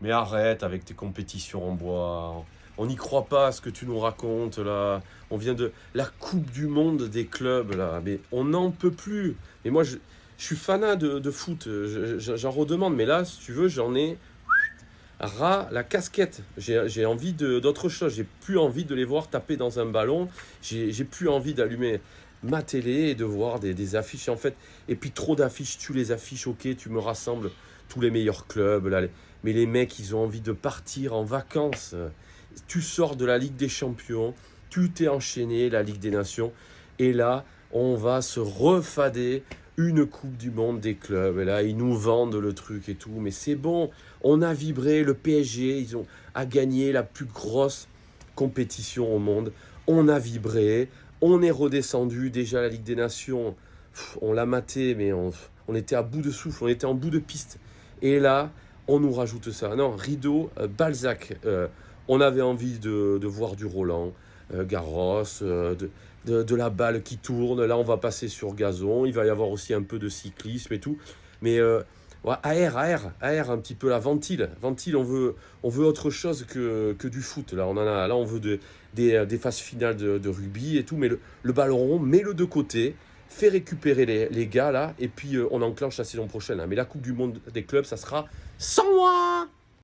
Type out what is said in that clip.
Mais arrête avec tes compétitions en bois. On n'y croit pas à ce que tu nous racontes là. On vient de la Coupe du Monde des clubs là. Mais on n'en peut plus. Mais moi, je suis fanat de foot. J'en redemande. Mais là, si tu veux, j'en ai ras la casquette. J'ai envie d'autre chose. J'ai plus envie de les voir taper dans un ballon. J'ai plus envie d'allumer ma télé et de voir des affiches en fait. Et puis trop d'affiches, tu les affiches, ok, tu me rassembles tous les meilleurs clubs. Là, mais les mecs, ils ont envie de partir en vacances. Tu sors de la Ligue des Champions, tu t'es enchaîné, la Ligue des Nations. Et là, on va se refader une Coupe du Monde des clubs. Et là, ils nous vendent le truc et tout. Mais c'est bon, on a vibré. Le PSG, a gagné la plus grosse compétition au monde. On a vibré. On est redescendu. Déjà, la Ligue des Nations, on l'a maté, mais on était à bout de souffle. On était en bout de piste. Et là, on nous rajoute ça. Non, rideau, Balzac. On avait envie de voir du Roland, Garros, de la balle qui tourne. Là, on va passer sur gazon. Il va y avoir aussi un peu de cyclisme et tout. Mais ouais, air un petit peu la ventile. Ventile, on veut autre chose que du foot. Là, là on veut des phases finales de rugby et tout. Mais le ballon rond, mets-le de côté. Fais récupérer les gars là. Et puis on enclenche la saison prochaine, hein. Mais la Coupe du Monde des clubs, ça sera sans moi.